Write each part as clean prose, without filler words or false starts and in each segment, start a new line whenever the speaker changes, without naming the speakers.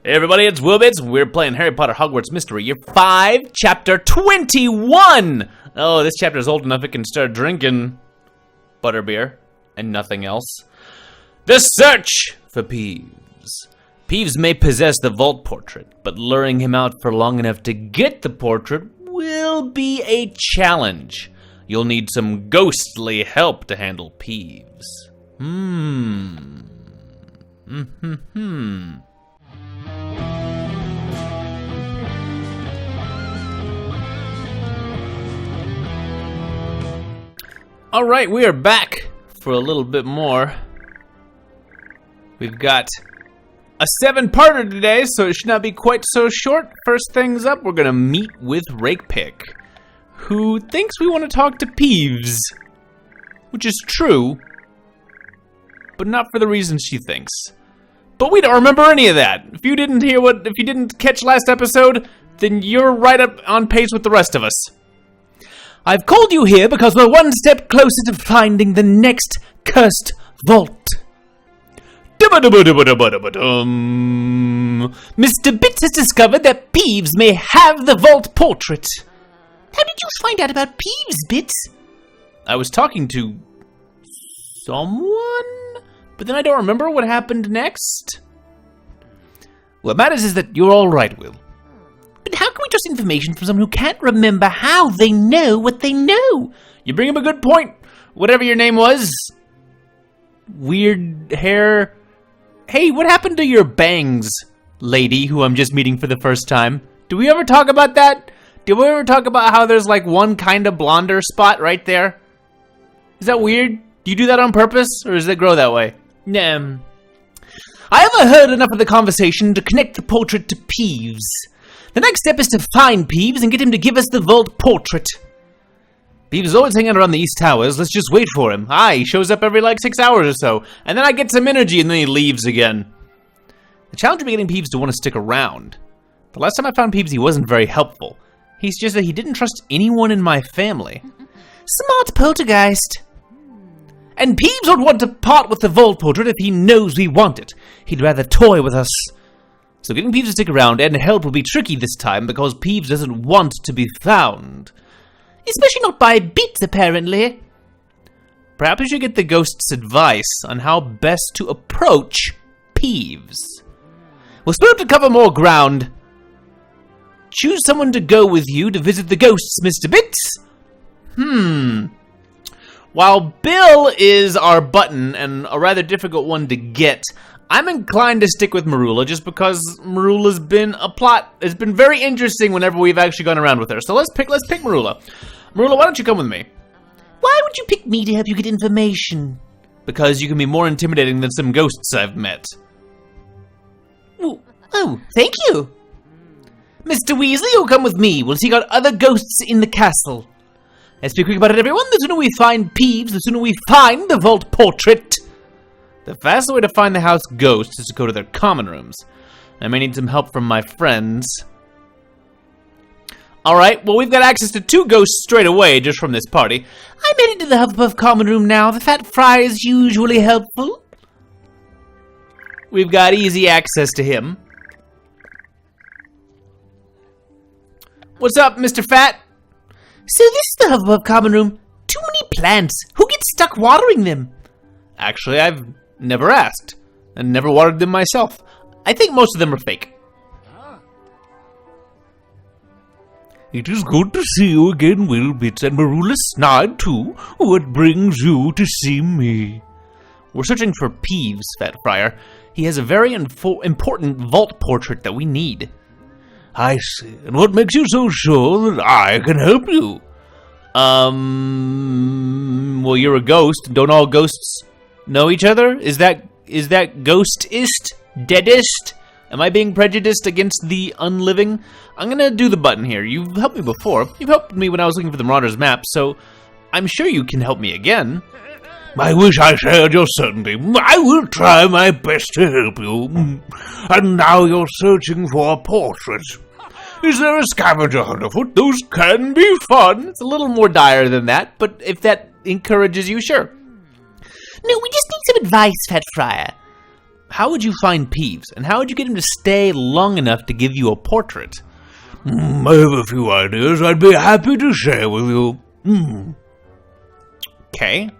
Hey everybody, it's WillBits. We're playing Harry Potter Hogwarts Mystery Year 5, Chapter 21! Oh, this chapter is old enough it can start drinking butterbeer and nothing else. The search for Peeves. Peeves may possess the vault portrait, but luring him out for long enough to get the portrait will be a challenge. You'll need some ghostly help to handle Peeves. Alright, we are back for a little bit more. We've got a 7-parter today, so it should not be quite so short. First things up, we're gonna meet with Rakepick, who thinks we want to talk to Peeves, which is true, but not for the reasons she thinks. But we don't remember any of that. If you didn't catch last episode, then you're right up on pace with the rest of us. I've called you here because we're one step closer to finding the next cursed vault. Mr. Bits has discovered that Peeves may have the vault portrait.
How did you find out about Peeves, Bits?
I was talking to someone, but then I don't remember what happened next. What matters is that you're all right, Will.
But how can we trust information from someone who can't remember how they know what they know?
You bring up a good point. Whatever your name was. Weird hair. Hey, what happened to your bangs, lady, who I'm just meeting for the first time? Do we ever talk about that? Did we ever talk about how there's like one kind of blonder spot right there? Is that weird? Do you do that on purpose, or does it grow that way? Nah. I haven't heard enough of the conversation to connect the portrait to Peeves. The next step is to find Peeves and get him to give us the vault portrait. Peeves is always hanging around the East Towers. Let's just wait for him. He shows up every like 6 hours or so, and then I get some energy and then he leaves again. The challenge of getting Peeves to want to stick around. The last time I found Peeves, he wasn't very helpful. He's just that he didn't trust anyone in my family.
Smart poltergeist.
And Peeves would want to part with the vault portrait if he knows we want it. He'd rather toy with us. So getting Peeves to stick around and help will be tricky this time because Peeves doesn't want to be found.
Especially not by Bits, apparently.
Perhaps we should get the ghost's advice on how best to approach Peeves. We'll split up to cover more ground. Choose someone to go with you to visit the ghosts, Mr. Bits. While Bill is our button and a rather difficult one to get, I'm inclined to stick with Marula just because Marula's been a plot. It's been very interesting whenever we've actually gone around with her. So let's pick Marula. Marula, why don't you come with me?
Why would you pick me to help you get information?
Because you can be more intimidating than some ghosts I've met.
Oh, thank you.
Mr. Weasley, you'll come with me. We'll seek out other ghosts in the castle. Let's be quick about it, everyone. The sooner we find Peeves, the sooner we find the vault portrait. The fastest way to find the house ghosts is to go to their common rooms. I may need some help from my friends. Alright, well we've got access to 2 ghosts straight away just from this party.
I made it to the Hufflepuff common room now. The fat fry is usually helpful.
We've got easy access to him. What's up, Mr. Fat?
So this is the Hufflepuff common room. Too many plants. Who gets stuck watering them?
Actually, I've never asked, and never watered them myself. I think most of them are fake.
It is good to see you again, WillBits, and Marula Snide too. What brings you to see me?
We're searching for Peeves, Fat Friar. He has a very important vault portrait that we need.
I see. And what makes you so sure that I can help you?
Well, you're a ghost. Don't all ghosts know each other? Is that ghostist? Deadist? Am I being prejudiced against the unliving? I'm gonna do the button here. You've helped me before. You've helped me when I was looking for the Marauders map, so I'm sure you can help me again.
I wish I shared your certainty. I will try my best to help you. And now you're searching for a portrait. Is there a scavenger hunt afoot? Those can be fun.
It's a little more dire than that, but if that encourages you, sure.
No, we just need some advice, Fat Friar.
how would you find Peeves, and how would you get him to stay long enough to give you a portrait?
I have a few ideas I'd be happy to share with you.
Okay.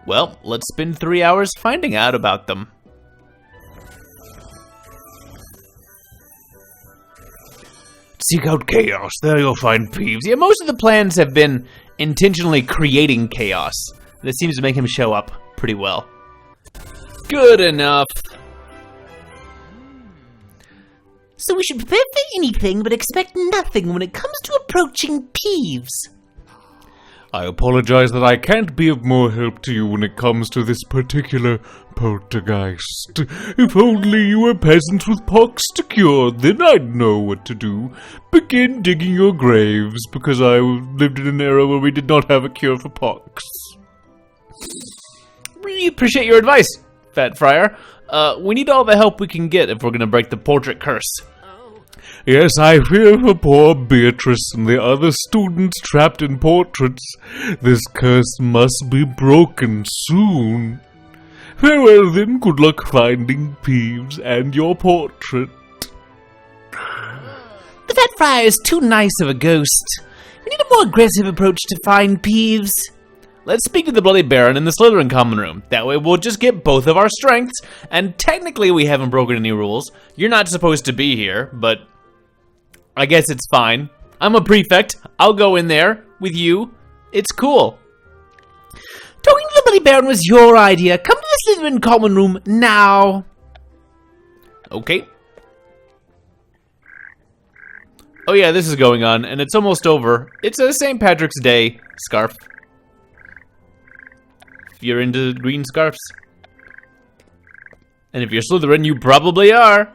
Well, let's spend 3 hours finding out about them.
Seek out chaos. There you'll find Peeves.
Yeah, most of the plans have been intentionally creating chaos. This seems to make him show up pretty well. Good enough.
So we should prepare for anything but expect nothing when it comes to approaching Peeves.
I apologize that I can't be of more help to you when it comes to this particular poltergeist. If only you were peasants with pox to cure, then I'd know what to do. Begin digging your graves, because I lived in an era where we did not have a cure for pox.
Really appreciate your advice, Fat Friar. We need all the help we can get if we're gonna break the portrait curse.
Yes, I fear for poor Beatrice and the other students trapped in portraits. This curse must be broken soon. Farewell then, good luck finding Peeves and your portrait.
The Fat Friar is too nice of a ghost. We need a more aggressive approach to find Peeves.
Let's speak to the Bloody Baron in the Slytherin common room. That way we'll just get both of our strengths, and technically we haven't broken any rules. You're not supposed to be here, but I guess it's fine. I'm a prefect. I'll go in there with you. It's cool.
Talking to the Bloody Baron was your idea. Come to the Slytherin common room now.
Okay. Oh yeah, this is going on, and it's almost over. It's a St. Patrick's Day scarf. If you're into green scarves. And if you're Slytherin, you probably are.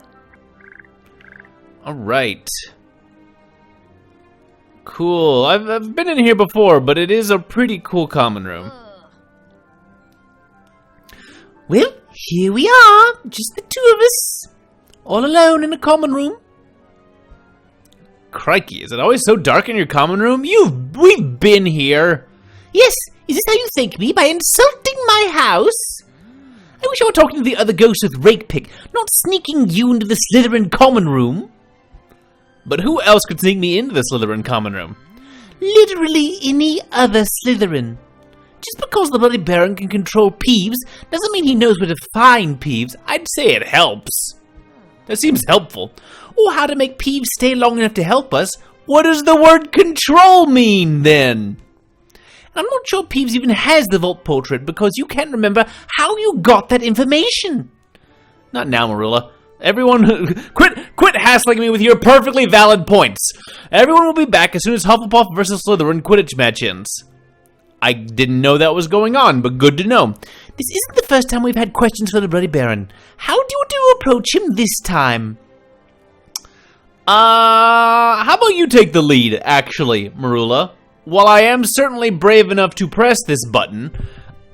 Alright. Cool. I've been in here before, but it is a pretty cool common room.
Well, here we are. Just the two of us. All alone in a common room.
Crikey, is it always so dark in your common room? We've been here.
Yes, is this how you thank me? By insulting my house? I wish I were talking to the other ghosts with Rakepick, not sneaking you into the Slytherin common room.
But who else could sneak me into the Slytherin common room?
Literally any other Slytherin. Just because the Bloody Baron can control Peeves doesn't mean he knows where to find Peeves.
I'd say it helps. That seems helpful.
Or how to make Peeves stay long enough to help us.
What does the word control mean, then?
I'm not sure Peeves even has the vault portrait because you can't remember how you got that information.
Not now, Marilla. Everyone, quit hassling me with your perfectly valid points. Everyone will be back as soon as Hufflepuff versus Slytherin Quidditch match ends. I didn't know that was going on, but good to know.
This isn't the first time we've had questions for the Bloody Baron. How do you want to approach him this time?
How about you take the lead, actually, Marilla? While I am certainly brave enough to press this button,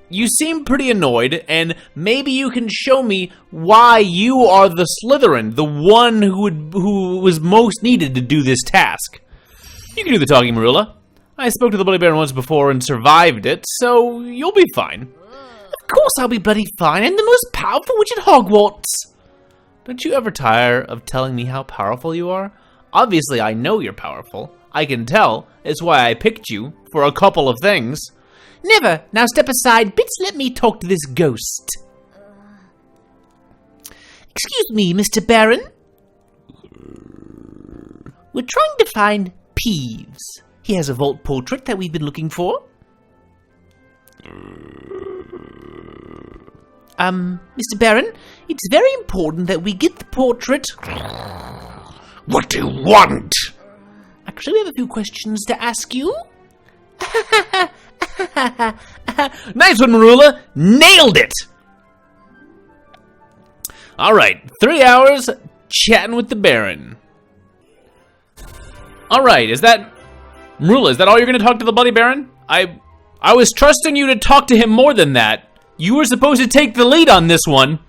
you seem pretty annoyed, and maybe you can show me why you are the Slytherin, the one who was most needed to do this task. You can do the talking, Marilla. I spoke to the Bloody Baron once before and survived it, so you'll be fine.
Of course I'll be bloody fine. I'm the most powerful witch at Hogwarts.
Don't you ever tire of telling me how powerful you are? Obviously, I know you're powerful. I can tell. It's why I picked you for a couple of things.
Never. Now step aside. Bits, let me talk to this ghost. Excuse me, Mr. Baron. We're trying to find Peeves. He has a vault portrait that we've been looking for. Mr. Baron, it's very important that we get the portrait.
What do you want?
Actually, we have a few questions to ask you.
Nice one, Marilla. Nailed it. All right, 3 hours chatting with the Baron. All right, Marilla, is that all you're going to talk to the Bloody Baron? I was trusting you to talk to him more than that. You were supposed to take the lead on this one.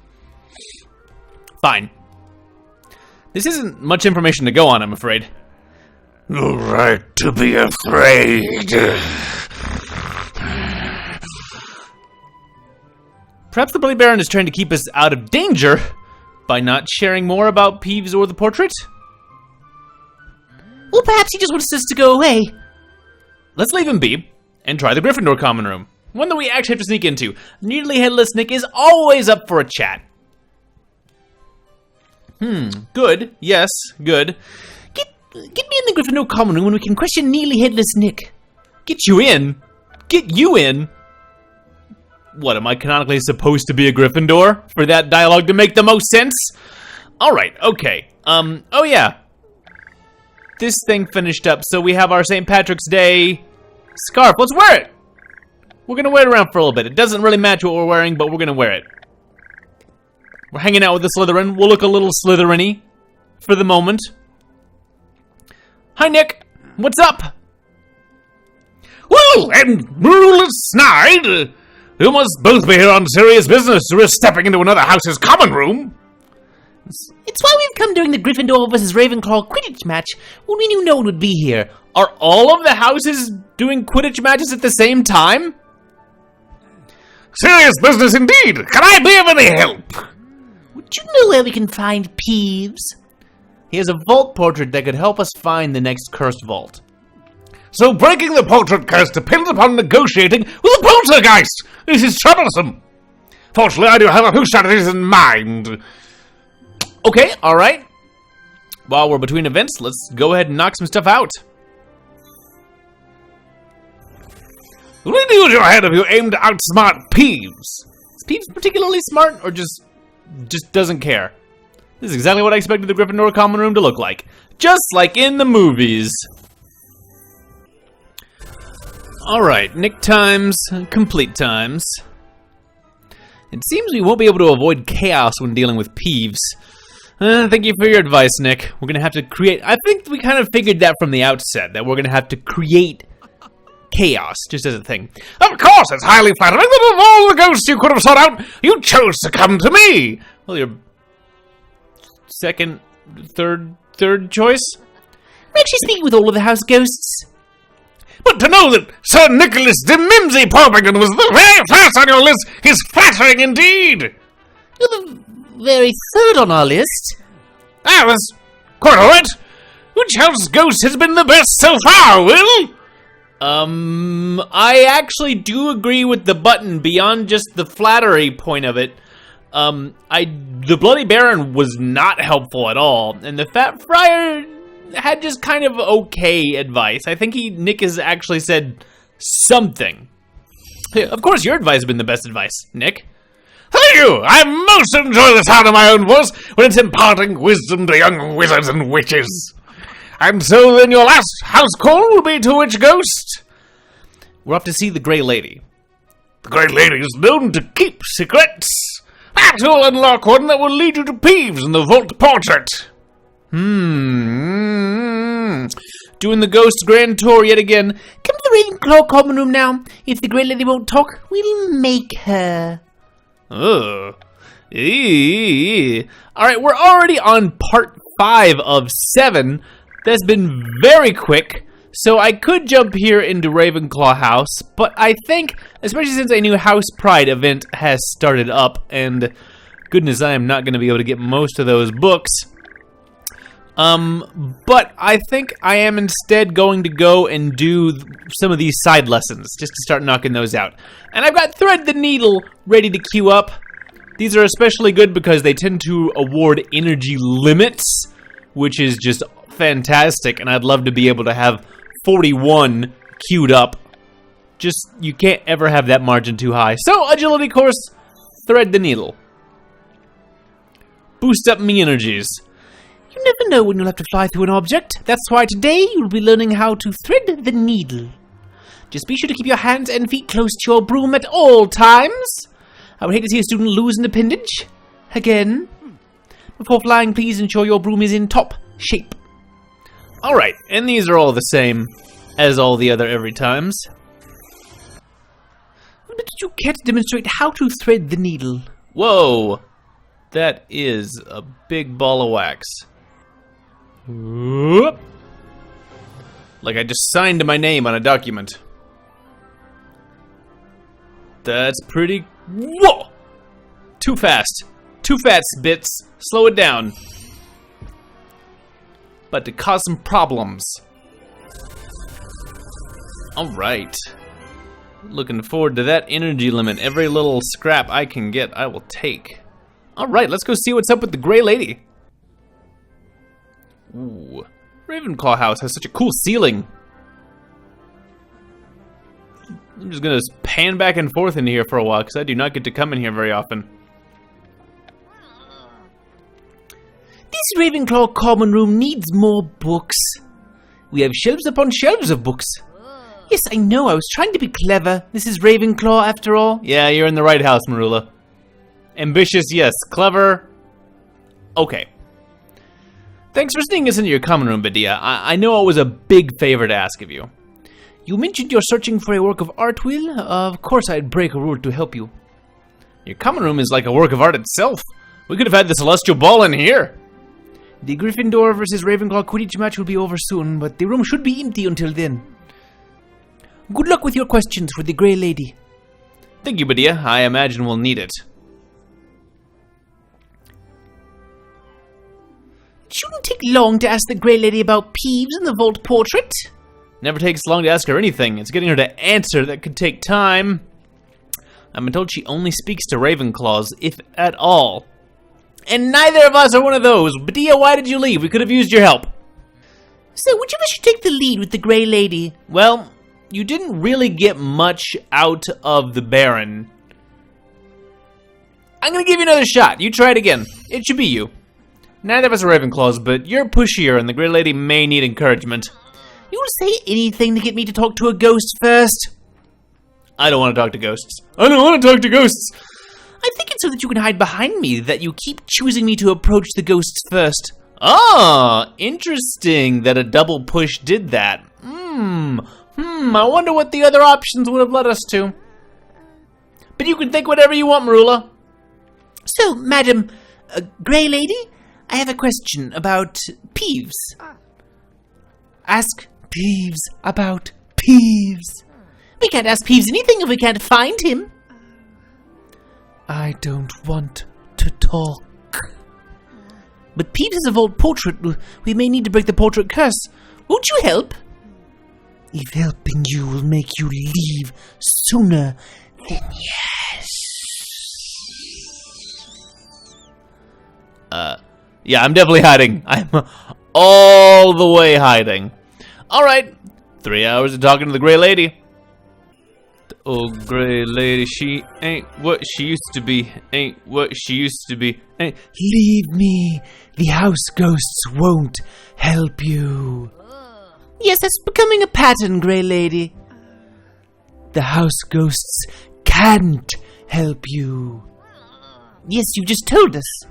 Fine. This isn't much information to go on, I'm afraid.
No right to be afraid.
Perhaps the Bloody Baron is trying to keep us out of danger by not sharing more about Peeves or the portrait?
Or perhaps he just wants us to go away.
Let's leave him be and try the Gryffindor common room. One that we actually have to sneak into. Nearly Headless Nick is always up for a chat. Good. Yes, good.
Get me in the Gryffindor common room when we can question Nearly Headless Nick.
Get you in? Get you in? What, am I canonically supposed to be a Gryffindor for that dialogue to make the most sense? Alright, okay. Oh yeah. This thing finished up, so we have our St. Patrick's Day scarf. Let's wear it! We're gonna wear it around for a little bit. It doesn't really match what we're wearing, but we're gonna wear it. We're hanging out with the Slytherin. We'll look a little Slytherin-y for the moment. Hi, Nick. What's up?
Well, and Rule Snide, you must both be here on serious business, or is stepping into another house's common room.
It's why we've come during the Gryffindor versus Ravenclaw Quidditch match when we knew no one would be here.
Are all of the houses doing Quidditch matches at the same time?
Serious business indeed. Can I be of any help?
Would you know where we can find Peeves?
He has a vault portrait that could help us find the next cursed vault.
So breaking the portrait curse depends upon negotiating with a poltergeist. This is troublesome. Fortunately, I do have a few strategies in mind.
Okay, alright. While we're between events, let's go ahead and knock some stuff out.
Really use your head if you aim to outsmart Peeves.
Is Peeves particularly smart, or just doesn't care? This is exactly what I expected the Gryffindor common room to look like. Just like in the movies. Alright, Nick times, complete times. It seems we won't be able to avoid chaos when dealing with Peeves. Thank you for your advice, Nick. We're gonna have to create... I think we kind of figured that from the outset, that we're gonna have to create chaos, just as a thing.
Of course, it's highly flattering that of all the ghosts you could have sought out, you chose to come to me.
Well, your second, third choice?
We're actually speaking with all of the house ghosts.
But to know that Sir Nicholas de Mimsy Porpington was the very first on your list is flattering indeed.
You're the very third on our list.
That was quite all right. Which house ghost has been the best so far, Will?
I actually do agree with the button beyond just the flattery point of it. The Bloody Baron was not helpful at all, and the Fat Friar had just kind of okay advice. I think Nick has actually said something. Of course, your advice has been the best advice, Nick.
Thank you! I most enjoy the sound of my own voice when it's imparting wisdom to young wizards and witches. And so then your last house call will be to which ghost?
We're off to see the Grey Lady.
The Grey Lady is known to keep secrets. Perhaps you'll unlock one that will lead you to Peeves and the vault portrait.
Doing the ghost grand tour yet again.
Come to the Ravenclaw common room now. If the Grey Lady won't talk, we'll make her.
Ugh. Alright, we're already on part 5 of 7. That's been very quick. So I could jump here into Ravenclaw House, but I think, especially since a new House Pride event has started up, and goodness, I am not going to be able to get most of those books. But I think I am instead going to go and do some of these side lessons, just to start knocking those out. And I've got Thread the Needle ready to queue up. These are especially good because they tend to award energy limits, which is just fantastic, and I'd love to be able to have 41 queued up. Just, you can't ever have that margin too high. So, agility course, Thread the Needle. Boost up me energies.
You never know when you'll have to fly through an object. That's why today you'll be learning how to thread the needle. Just be sure to keep your hands and feet close to your broom at all times. I would hate to see a student lose an appendage. Again. Before flying, please ensure your broom is in top shape.
Alright, and these are all the same as all the other every times.
But you can't demonstrate how to thread the needle.
Whoa. That is a big ball of wax. Whoop. Like I just signed my name on a document. That's pretty... Whoa! Too fast. Too fast, Bits. Slow it down. But to cause some problems. Alright. Looking forward to that energy limit. Every little scrap I can get, I will take. Alright, let's go see what's up with the Grey Lady. Ooh. Ravenclaw House has such a cool ceiling. I'm just gonna pan back and forth into here for a while, because I do not get to come in here very often.
This Ravenclaw common room needs more books. We have shelves upon shelves of books. Yes, I know, I was trying to be clever. This is Ravenclaw, after all.
Yeah, you're in the right house, Marula. Ambitious, yes. Clever, okay. Thanks for sneaking us into your common room, Badia. I know it was a big favor to ask of you.
You mentioned you're searching for a work of art, Will. Of course I'd break a rule to help you.
Your common room is like a work of art itself. We could have had the Celestial Ball in here.
The Gryffindor versus Ravenclaw Quidditch match will be over soon, but the room should be empty until then. Good luck with your questions for the Grey Lady.
Thank you, Badia. I imagine we'll need it.
It shouldn't take long to ask the Grey Lady about Peeves and the vault portrait.
Never takes long to ask her anything. It's getting her to answer that could take time. I've been told she only speaks to Ravenclaws, if at all. And neither of us are one of those. Badia, why did you leave? We could have used your help.
So, which of us should take the lead with the Grey Lady?
Well, you didn't really get much out of the Baron. I'm gonna give you another shot. You try it again. It should be you. Neither of us are Ravenclaws, but you're pushier and the Grey Lady may need encouragement.
You'll say anything to get me to talk to a ghost first.
I don't want to talk to ghosts. I don't want to talk to ghosts.
I think it's so that you can hide behind me that you keep choosing me to approach the ghosts first.
Ah, interesting that a double push did that. I wonder what the other options would have led us to. But you can think whatever you want, Marula.
So, Madam Grey Lady, I have a question about Peeves. Ask Peeves about Peeves. We can't ask Peeves anything if we can't find him. I don't want to talk. But Peeves is a vault portrait. We may need to break the portrait curse. Won't you help? If helping you will make you leave sooner, then yes.
Yeah, I'm definitely hiding. I'm all the way hiding. Alright, 3 hours of talking to the Grey Lady. The old Grey Lady, she ain't what she used to be. Ain't what she used to be. Ain't.
Leave me. The house ghosts won't help you. Yes, that's becoming a pattern, Grey Lady. The house ghosts can't help you. Yes, you just told us.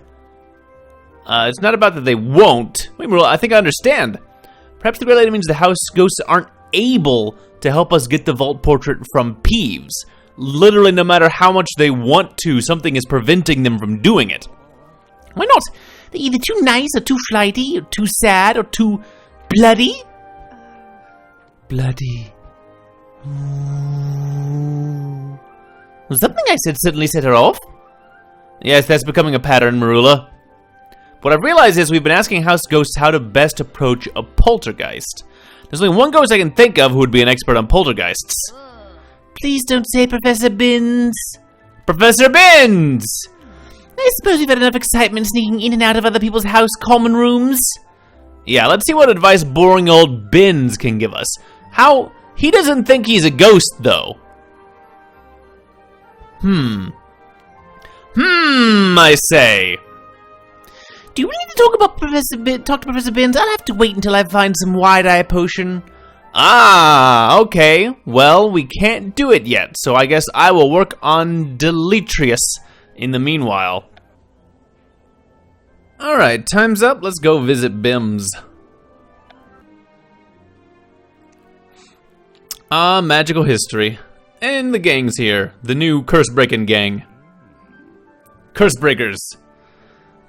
It's not about that they won't. Wait, Marilla, I think I understand. Perhaps the Grey Lady means the house ghosts aren't able to help us get the vault portrait from Peeves. Literally, no matter how much they want to, something is preventing them from doing it.
Why not? They're either too nice, or too flighty, or too sad, or too bloody. Bloody.
Was something I said suddenly set her off? Yes, that's becoming a pattern, Marula. What I've realized is we've been asking house ghosts how to best approach a poltergeist. There's only one ghost I can think of who would be an expert on poltergeists.
Please don't say Professor Binns.
Professor Binns!
I suppose we've had enough excitement sneaking in and out of other people's house common rooms.
Yeah, let's see what advice boring old Binns can give us. How... He doesn't think he's a ghost, though. I say.
Do you really need to talk about talk to Professor Binns? I'll have to wait until I find some wide-eye potion.
Ah, okay. Well, we can't do it yet, so I guess I will work on Deletrius in the meanwhile. Alright, time's up. Let's go visit Bims. Ah, magical history. And the gang's here. The new curse-breaking gang. Curse breakers.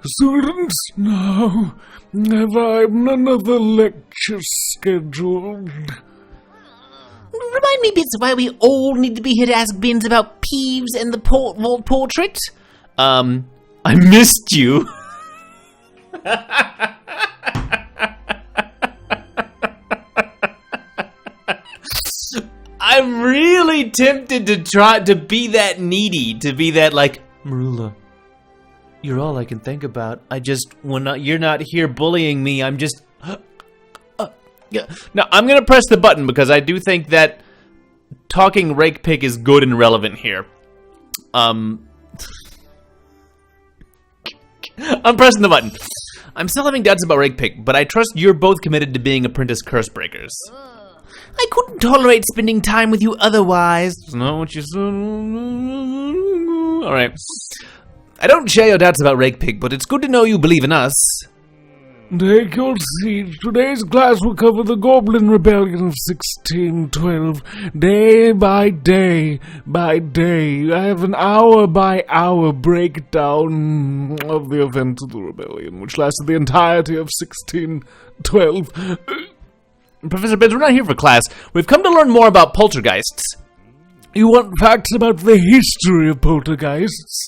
Students, now have I another lecture scheduled?
Remind me, Bits, why we all need to be here to ask Binns about Peeves and the vault portrait?
I missed you. I'm really tempted to try to be that needy, to be that like, Marula, you're all I can think about. You're not here bullying me, I'm just, yeah. Now, I'm gonna press the button because I do think that talking rake pig is good and relevant here. I'm pressing the button. I'm still having doubts about rake pig, but I trust you're both committed to being apprentice curse breakers.
I couldn't tolerate spending time with you otherwise.
That's not what you said. Alright. I don't share your doubts about rake pig, but it's good to know you believe in us.
Take your seat. Today's class will cover the Goblin Rebellion of 1612. Day by day by day. I have an hour-by-hour breakdown of the events of the rebellion, which lasted the entirety of 1612.
Professor Benz, we're not here for class. We've come to learn more about poltergeists.
You want facts about the history of poltergeists?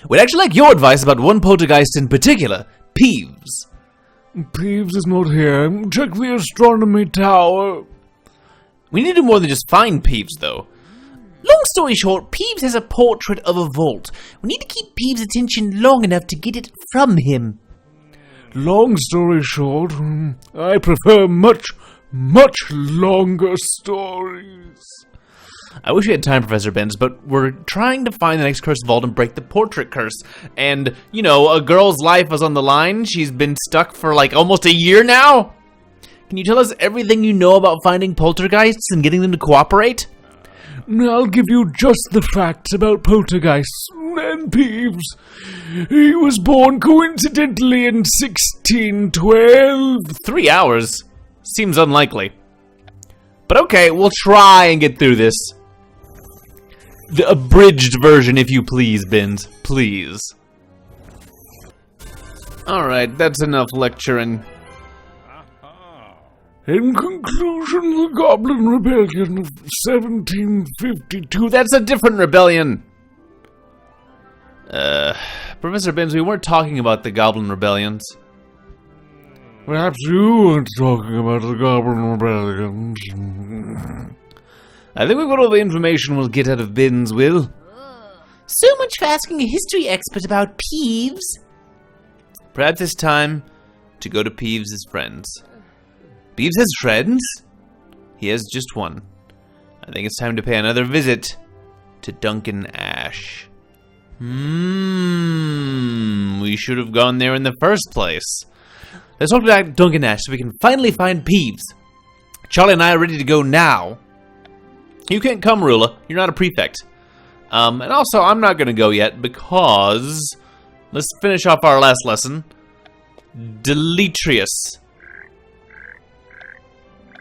We'd actually like your advice about one poltergeist in particular, Peeves.
Peeves is not here. Check the astronomy tower.
We need to do more than just find Peeves, though.
Long story short, Peeves has a portrait of a vault. We need to keep Peeves' attention long enough to get it from him.
Long story short, I prefer much longer stories.
I wish we had time, Professor Benz, but we're trying to find the next cursed vault and break the portrait curse. And, you know, a girl's life is on the line. She's been stuck for like almost a year now. Can you tell us everything you know about finding poltergeists and getting them to cooperate?
I'll give you just the facts about poltergeists and Peeves. He was born coincidentally in 1612.
3 hours? Seems unlikely. But okay, we'll try and get through this. The abridged version, if you please, Benz. Please. Alright, that's enough lecturing.
In conclusion, the Goblin Rebellion of 1752...
That's a different rebellion! Professor Benz, we weren't talking about the Goblin Rebellions.
Perhaps you weren't talking about the Goblin Rebellion.
I think we've got all the information we'll get out of Benz, Will.
So much for asking a history expert about Peeves.
Perhaps it's time to go to Peeves' friends. Peeves has friends? He has just one. I think it's time to pay another visit to Duncan Ash. We should have gone there in the first place. Let's talk to Duncan Ash so we can finally find Peeves. Charlie and I are ready to go now. You can't come, Rula. You're not a prefect. And also, I'm not going to go yet because... Let's finish off our last lesson. Deletrius.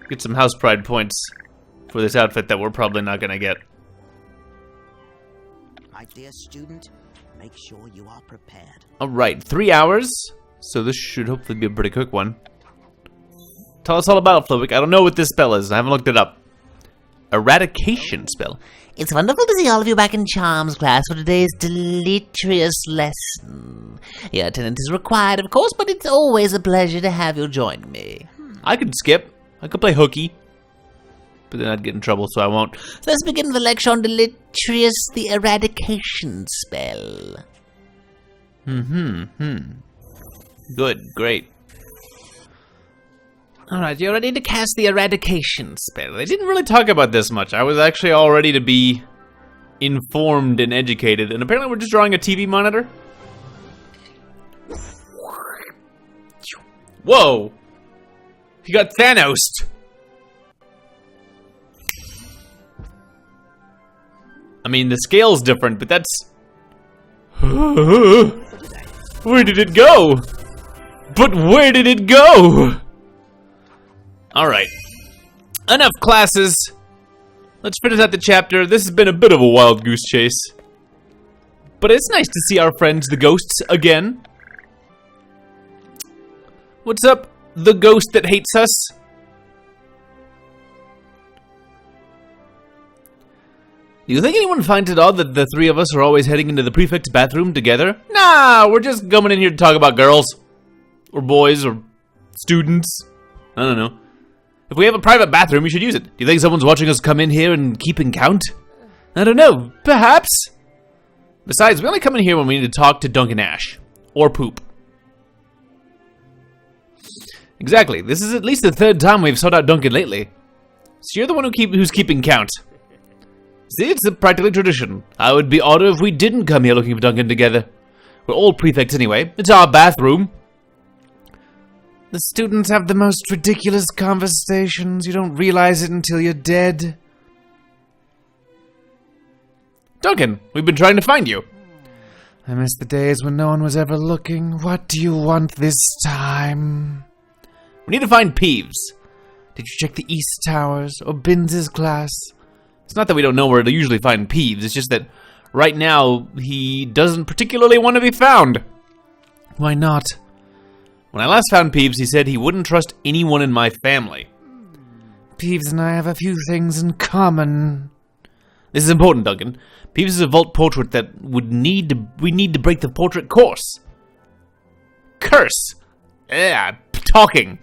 Get some house pride points for this outfit that we're probably not going to get.
My dear student, make sure you are prepared.
Alright, 3 hours. So this should hopefully be a pretty quick one. Tell us all about it, Flubik. I don't know what this spell is. I haven't looked it up. Eradication spell.
It's wonderful to see all of you back in Charms class for today's deleterious lesson. Your attendance is required, of course, but it's always a pleasure to have you join me.
I could skip. I could play hooky. But then I'd get in trouble, so I won't.
So let's begin the lecture on deleterious, the eradication spell.
Good, great.
Alright, you're ready to cast the eradication spell.
They didn't really talk about this much. I was actually all ready to be informed and educated, and apparently we're just drawing a TV monitor. Whoa! He got Thanos'd! I mean, the scale's different, but that's... Where did it go? But where did it go? Alright. Enough classes. Let's finish out the chapter. This has been a bit of a wild goose chase. But it's nice to see our friends, the ghosts, again. What's up, the ghost that hates us? Do you think anyone finds it odd that the three of us are always heading into the Prefects Bathroom together? Nah, we're just coming in here to talk about girls. Or boys, or students. I don't know. If we have a private bathroom, we should use it. Do you think someone's watching us come in here and keeping count? I don't know. Perhaps. Besides, we only come in here when we need to talk to Duncan Ash. Or poop. Exactly. This is at least the third time we've sought out Duncan lately. So you're the one who's keeping count. See, it's a practically tradition. I would be odder if we didn't come here looking for Duncan together. We're all prefects anyway. It's our bathroom.
The students have the most ridiculous conversations. You don't realize it until you're dead.
Duncan, we've been trying to find you.
I miss the days when no one was ever looking. What do you want this time?
We need to find Peeves.
Did you check the East Towers or Binz's class?
It's not that we don't know where to usually find Peeves. It's just that right now he doesn't particularly want to be found.
Why not?
When I last found Peeves, he said he wouldn't trust anyone in my family.
Peeves and I have a few things in common.
This is important, Duncan. Peeves is a vault portrait that we need to break the portrait curse. Curse. Yeah, talking.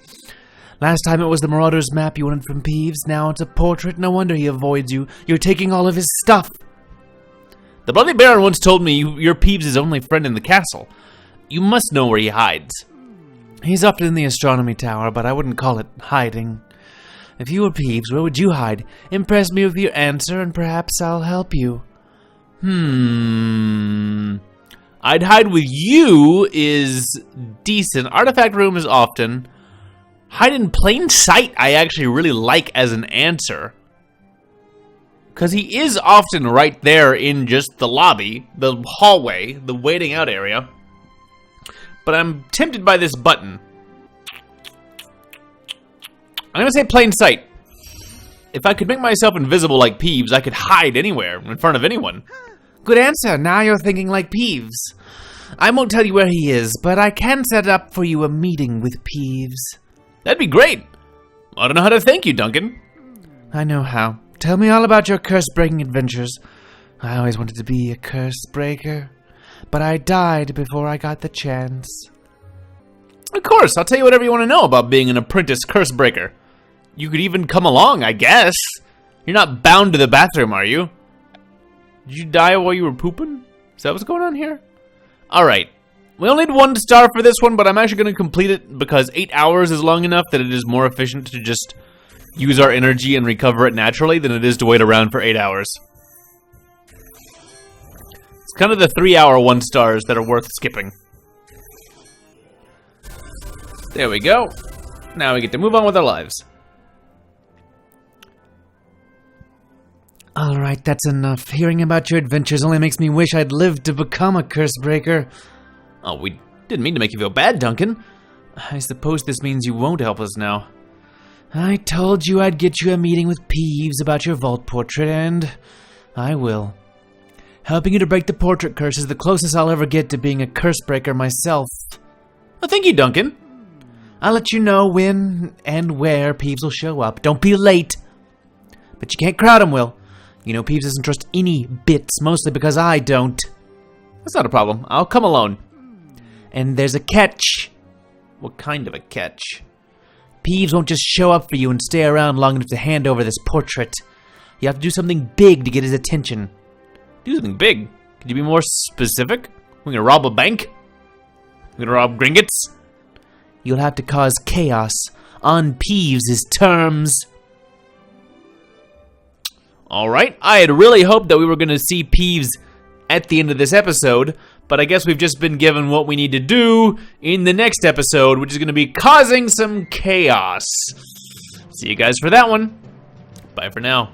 Last time it was the Marauder's map you wanted from Peeves. Now it's a portrait. No wonder he avoids you. You're taking all of his stuff.
The Bloody Baron once told me you're Peeves' only friend in the castle. You must know where he hides.
He's up in the astronomy tower, but I wouldn't call it hiding. If you were Peeves, where would you hide? Impress me with your answer, and perhaps I'll help you.
I'd hide with you is decent. Artifact room is often. Hide in plain sight I actually really like as an answer. Because he is often right there in just the lobby, the hallway, the waiting out area. But I'm tempted by this button. I'm going to say plain sight. If I could make myself invisible like Peeves, I could hide anywhere in front of anyone.
Good answer. Now you're thinking like Peeves. I won't tell you where he is, but I can set up for you a meeting with Peeves.
That'd be great. I don't know how to thank you, Duncan.
I know how. Tell me all about your curse-breaking adventures. I always wanted to be a curse breaker, but I died before I got the chance.
Of course, I'll tell you whatever you want to know about being an apprentice curse breaker. You could even come along, I guess. You're not bound to the bathroom, are you? Did you die while you were pooping? Is that what's going on here? Alright. We only need 1 star for this one, but I'm actually going to complete it because 8 hours is long enough that it is more efficient to just use our energy and recover it naturally than it is to wait around for 8 hours. It's kind of the 3-hour 1 stars that are worth skipping. There we go. Now we get to move on with our lives.
Alright, that's enough. Hearing about your adventures only makes me wish I'd lived to become a curse breaker.
Oh, we didn't mean to make you feel bad, Duncan.
I suppose this means you won't help us now. I told you I'd get you a meeting with Peeves about your vault portrait, and I will. Helping you to break the portrait curse is the closest I'll ever get to being a curse breaker myself.
Oh, thank you, Duncan.
I'll let you know when and where Peeves will show up. Don't be late. But you can't crowd him, Will. You know Peeves doesn't trust any bits, mostly because I don't.
That's not a problem. I'll come alone.
And there's a catch.
What kind of a catch?
Peeves won't just show up for you and stay around long enough to hand over this portrait. You have to do something big to get his attention.
Do something big? Could you be more specific? We're gonna rob a bank? We're gonna rob Gringotts?
You'll have to cause chaos on Peeves' terms.
Alright, I had really hoped that we were gonna see Peeves at the end of this episode, but I guess we've just been given what we need to do in the next episode, which is gonna be causing some chaos. See you guys for that one. Bye for now.